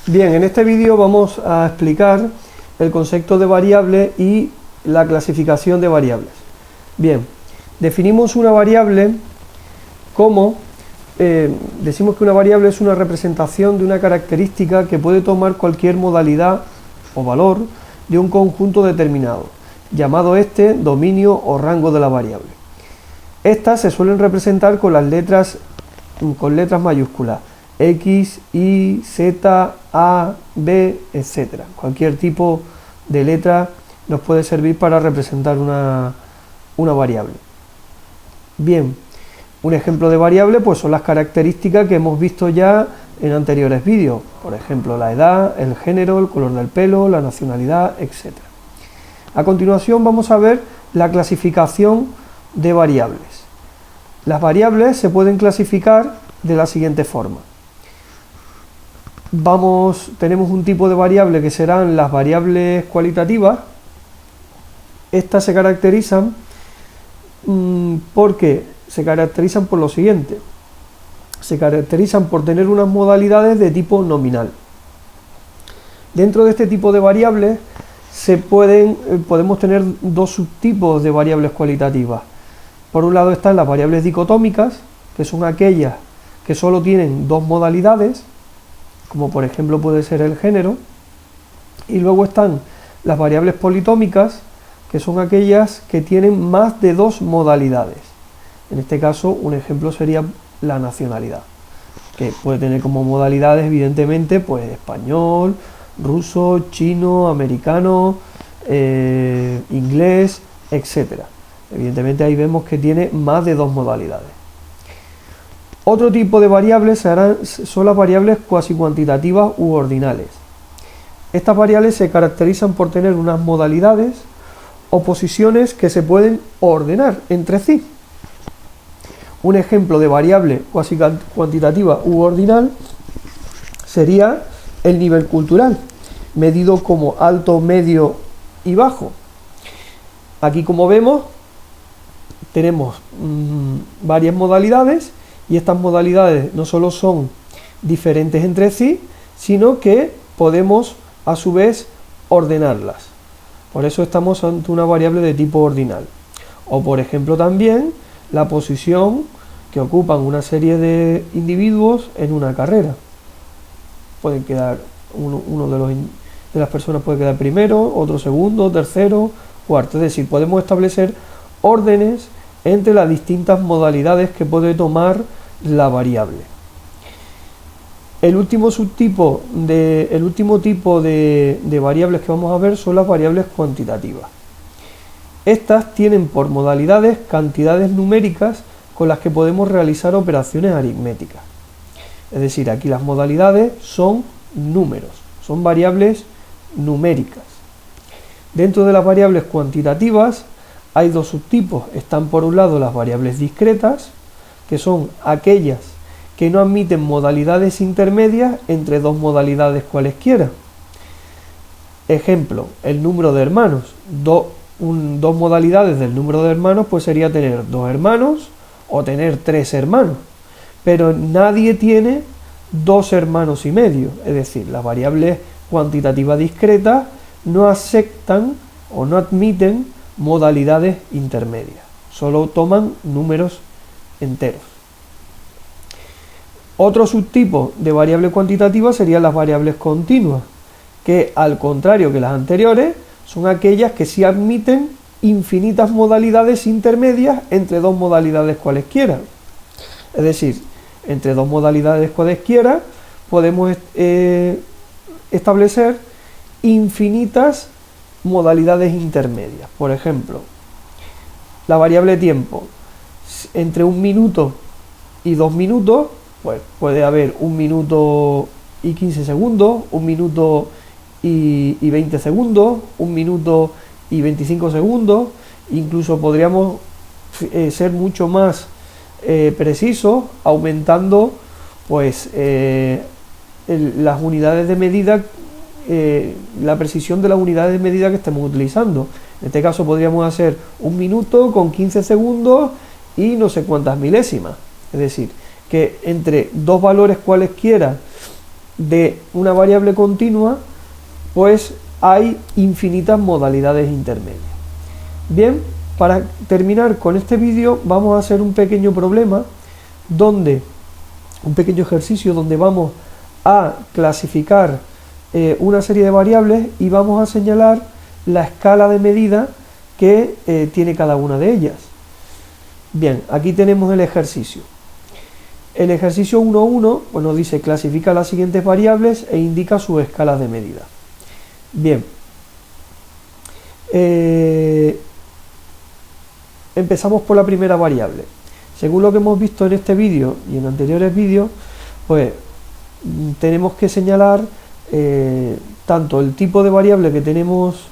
Bien, en este vídeo vamos a explicar el concepto de variable y la clasificación de variables. Bien, definimos una variable como, decimos que una variable es una representación de una característica que puede tomar cualquier modalidad o valor de un conjunto determinado, llamado dominio o rango de la variable. Estas se suelen representar con letras mayúsculas, X, Y, Z, A, B, etc. Cualquier tipo de letra nos puede servir para representar una variable. Bien, un ejemplo de variable pues son las características que hemos visto ya en anteriores vídeos, por ejemplo la edad, el género, el color del pelo, la nacionalidad, etc. A continuación vamos a ver la clasificación de variables. Las variables se pueden clasificar de la siguiente forma. Tenemos un tipo de variable que serán las variables cualitativas. Estas se caracterizan por lo siguiente. Se caracterizan por tener unas modalidades de tipo nominal. Dentro de este tipo de variables podemos tener dos subtipos de variables cualitativas. Por un lado están las variables dicotómicas, que son aquellas que solo tienen dos modalidades, como por ejemplo puede ser el género, y luego están las variables politómicas, que son aquellas que tienen más de dos modalidades. En este caso, un ejemplo sería la nacionalidad, que puede tener como modalidades, evidentemente, pues español, ruso, chino, americano, inglés, etc. Evidentemente ahí vemos que tiene más de dos modalidades. Otro tipo de variables son las variables cuasi cuantitativas u ordinales. Estas variables se caracterizan por tener unas modalidades o posiciones que se pueden ordenar entre sí. Un ejemplo de variable cuasi cuantitativa u ordinal sería el nivel cultural, medido como alto, medio y bajo. Aquí, como vemos, tenemos varias modalidades, y estas modalidades no solo son diferentes entre sí, sino que podemos a su vez ordenarlas. Por eso estamos ante una variable de tipo ordinal. O por ejemplo también la posición que ocupan una serie de individuos en una carrera. Pueden quedar uno de las personas puede quedar primero, otro segundo, tercero, cuarto. Es decir, podemos establecer órdenes entre las distintas modalidades que puede tomar la variable. El último tipo de variables que vamos a ver son las variables cuantitativas. Estas tienen por modalidades cantidades numéricas con las que podemos realizar operaciones aritméticas. Es decir, aquí las modalidades son números, son variables numéricas. Dentro de las variables cuantitativas hay dos subtipos. Están por un lado las variables discretas, que son aquellas que no admiten modalidades intermedias entre dos modalidades cualesquiera. Ejemplo, el número de hermanos. Dos modalidades del número de hermanos pues sería tener dos hermanos o tener tres hermanos. Pero nadie tiene dos hermanos y medio. Es decir, las variables cuantitativas discretas no aceptan o no admiten modalidades intermedias, solo toman números enteros. Otro subtipo de variable cuantitativa serían las variables continuas, que al contrario que las anteriores, son aquellas que sí admiten infinitas modalidades intermedias entre dos modalidades cualesquiera. Es decir, entre dos modalidades cualesquiera podemos establecer infinitas modalidades intermedias. Por ejemplo, la variable tiempo. Entre 1 minuto y 2 minutos, pues puede haber 1 minuto y 15 segundos, 1 minuto y 20 segundos, 1 minuto y 25 segundos. Incluso podríamos ser mucho más precisos, aumentando pues las unidades de medida, la precisión de las unidades de medida que estemos utilizando. En este caso podríamos hacer 1 minuto con 15 segundos y no sé cuántas milésimas. Es decir, que entre dos valores cualesquiera de una variable continua, pues hay infinitas modalidades intermedias. Bien, para terminar con este vídeo vamos a hacer un pequeño ejercicio donde vamos a clasificar una serie de variables y vamos a señalar la escala de medida que tiene cada una de ellas. Bien, aquí tenemos el ejercicio. El ejercicio 1.1 pues nos dice clasifica las siguientes variables e indica sus escalas de medida. Bien, empezamos por la primera variable. Según lo que hemos visto en este vídeo y en anteriores vídeos, pues tenemos que señalar tanto el tipo de variable que tenemos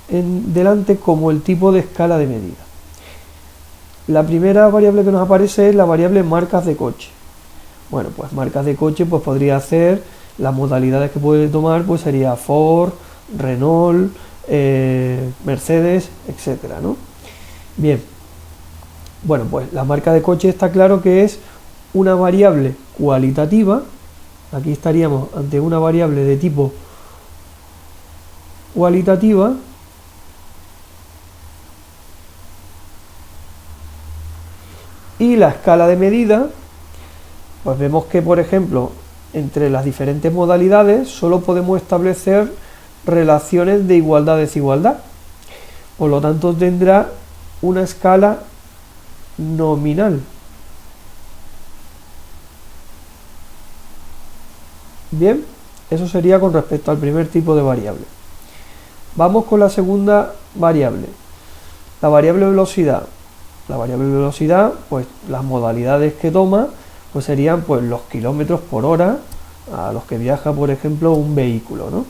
delante como el tipo de escala de medida. La primera variable que nos aparece es la variable marcas de coche. Bueno, pues marcas de coche pues podría ser las modalidades que puede tomar, pues sería Ford, Renault, Mercedes, etcétera, ¿no? Bien, bueno, pues la marca de coche está claro que es una variable cualitativa. Aquí estaríamos ante una variable de tipo cualitativa y la escala de medida, pues vemos que, por ejemplo, entre las diferentes modalidades solo podemos establecer relaciones de igualdad-desigualdad. Por lo tanto, tendrá una escala nominal. Bien, eso sería con respecto al primer tipo de variable. Vamos con la segunda variable, la variable velocidad. La variable velocidad, pues las modalidades que toma, pues serían pues los kilómetros por hora a los que viaja, por ejemplo, un vehículo, ¿no?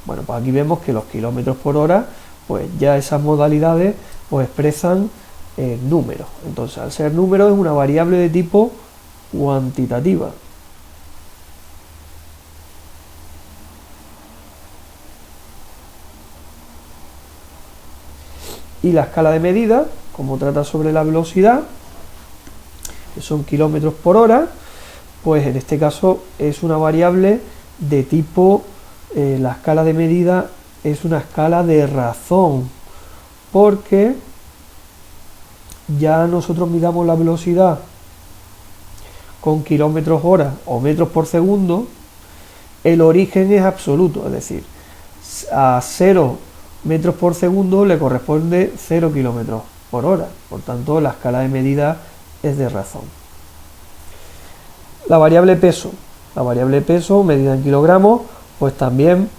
Bueno, pues aquí vemos que los kilómetros por hora, pues ya esas modalidades pues expresan números. Entonces, al ser números es una variable de tipo cuantitativa. Y la escala de medida, como trata sobre la velocidad, que son kilómetros por hora, pues en este caso es una variable de tipo, la escala de medida es una escala de razón, porque ya nosotros midamos la velocidad con kilómetros hora o metros por segundo, el origen es absoluto, es decir, a 0 metros por segundo le corresponde 0 kilómetros por hora, por tanto la escala de medida es de razón. La variable peso medida en kilogramos, pues también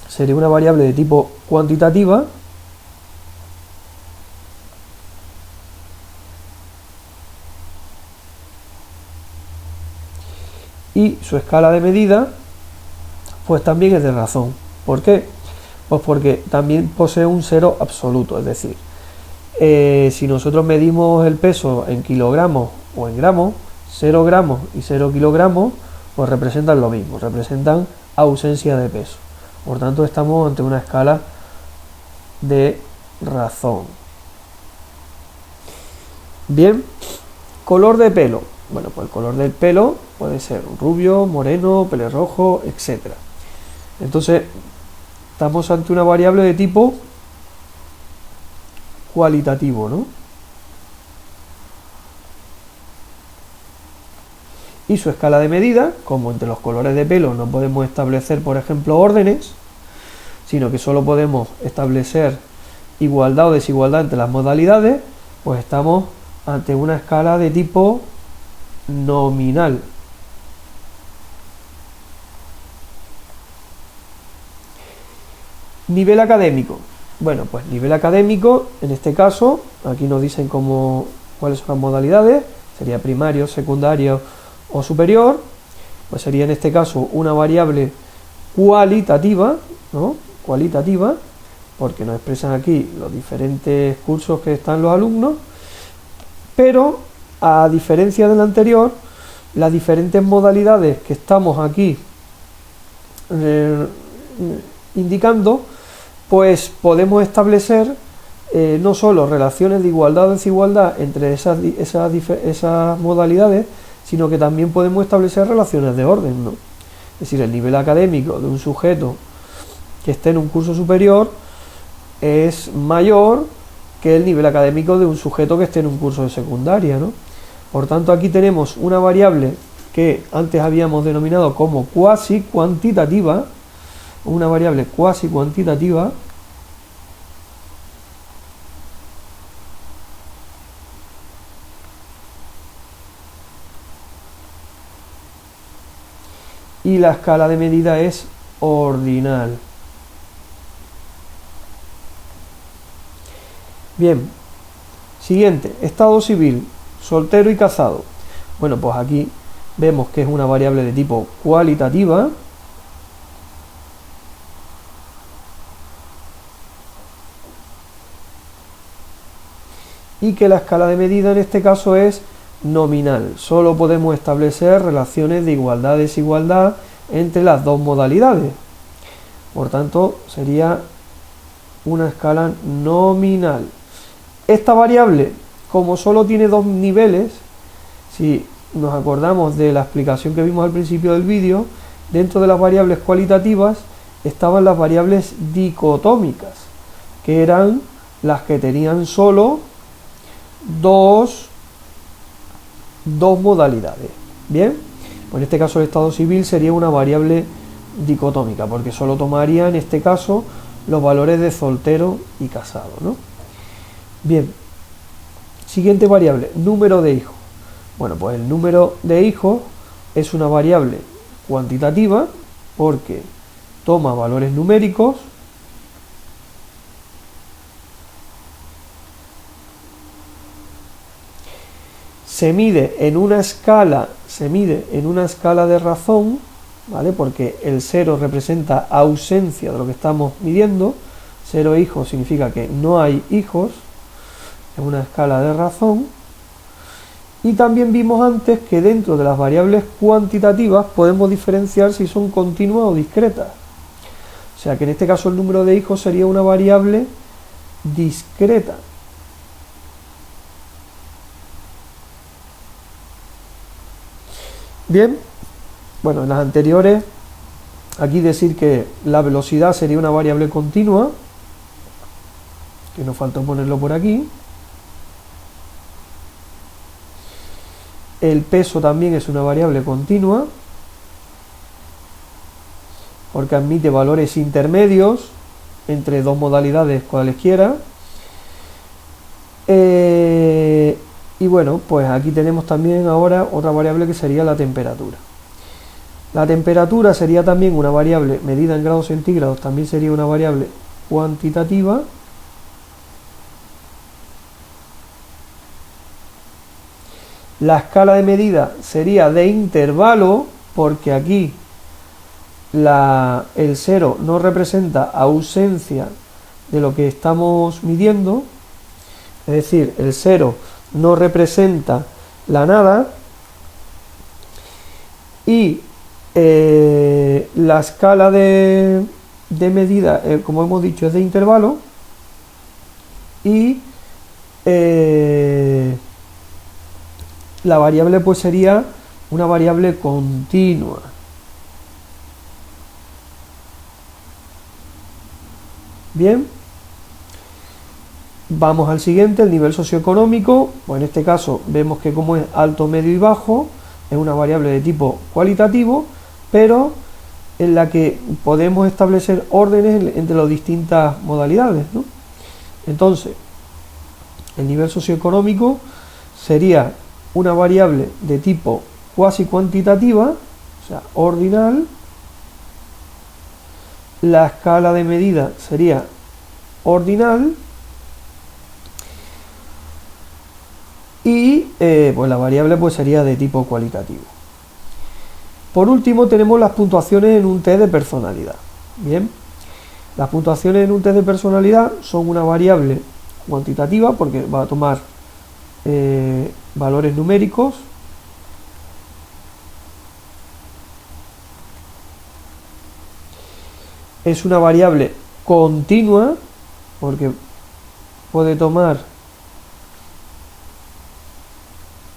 sería una variable de tipo cuantitativa, y su escala de medida pues también es de razón. ¿Por qué? Pues porque también posee un cero absoluto, es decir, si nosotros medimos el peso en kilogramos o en gramos, 0 gramos y 0 kilogramos pues representan lo mismo, representan ausencia de peso. Por tanto, estamos ante una escala de razón. Bien, color de pelo. Bueno, pues el color del pelo puede ser rubio, moreno, pelirrojo, etc. Entonces, estamos ante una variable de tipo cualitativo, ¿no? Y su escala de medida, como entre los colores de pelo no podemos establecer, por ejemplo, órdenes, sino que solo podemos establecer igualdad o desigualdad entre las modalidades, pues estamos ante una escala de tipo nominal. Nivel académico. Bueno, pues nivel académico, en este caso, aquí nos dicen cuáles son las modalidades, sería primario, secundario o superior, pues sería en este caso una variable cualitativa, ¿no? Cualitativa, porque nos expresan aquí los diferentes cursos que están los alumnos, pero a diferencia del anterior, las diferentes modalidades que estamos aquí indicando, pues podemos establecer no solo relaciones de igualdad o desigualdad entre esas modalidades, sino que también podemos establecer relaciones de orden, ¿no? Es decir, el nivel académico de un sujeto que esté en un curso superior es mayor que el nivel académico de un sujeto que esté en un curso de secundaria, ¿no? Por tanto, aquí tenemos una variable que antes habíamos denominado como cuasi cuantitativa, una variable cuasi cuantitativa, y la escala de medida es ordinal. Bien, siguiente, estado civil, soltero y casado. Bueno, pues aquí vemos que es una variable de tipo cualitativa. Y que la escala de medida en este caso es nominal. Solo podemos establecer relaciones de igualdad-desigualdad entre las dos modalidades. Por tanto, sería una escala nominal. Esta variable, como solo tiene dos niveles, si nos acordamos de la explicación que vimos al principio del vídeo, dentro de las variables cualitativas estaban las variables dicotómicas, que eran las que tenían solo dos modalidades. Bien, pues en este caso el estado civil sería una variable dicotómica, porque solo tomaría en este caso los valores de soltero y casado, ¿no? Bien, siguiente variable, número de hijos. Bueno, pues el número de hijos es una variable cuantitativa porque toma valores numéricos se mide en una escala de razón, ¿vale? Porque el 0 representa ausencia de lo que estamos midiendo. 0 hijos significa que no hay hijos, es una escala de razón. Y también vimos antes que dentro de las variables cuantitativas podemos diferenciar si son continuas o discretas. O sea que en este caso el número de hijos sería una variable discreta. Bien, bueno, en las anteriores, aquí decir que la velocidad sería una variable continua, que nos faltó ponerlo por aquí. El peso también es una variable continua, porque admite valores intermedios entre dos modalidades cualesquiera. Y bueno, pues aquí tenemos también ahora otra variable que sería la temperatura. La temperatura sería también una variable medida en grados centígrados, también sería una variable cuantitativa. La escala de medida sería de intervalo, porque aquí el 0 no representa ausencia de lo que estamos midiendo, es decir, el 0 no representa la nada, y la escala de medida, como hemos dicho, es de intervalo, y la variable pues sería una variable continua. Bien, vamos al siguiente, el nivel socioeconómico. Pues en este caso vemos que como es alto, medio y bajo, es una variable de tipo cualitativo, pero en la que podemos establecer órdenes entre las distintas modalidades, ¿no? Entonces, el nivel socioeconómico sería una variable de tipo cuasi cuantitativa, o sea, ordinal. La escala de medida sería ordinal. Y pues la variable pues sería de tipo cualitativo. Por último tenemos las puntuaciones en un test de personalidad. Bien, las puntuaciones en un test de personalidad son una variable cuantitativa porque va a tomar valores numéricos. Es una variable continua porque puede tomar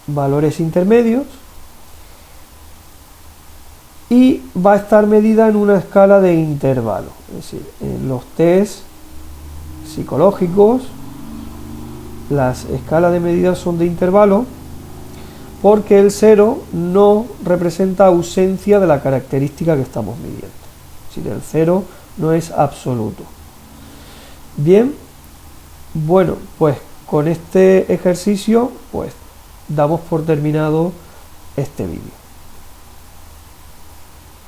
valores intermedios y va a estar medida en una escala de intervalo. Es decir, en los test psicológicos las escalas de medida son de intervalo porque el 0 no representa ausencia de la característica que estamos midiendo. Es decir, el 0 no es absoluto. Bien, bueno, pues con este ejercicio pues damos por terminado este vídeo.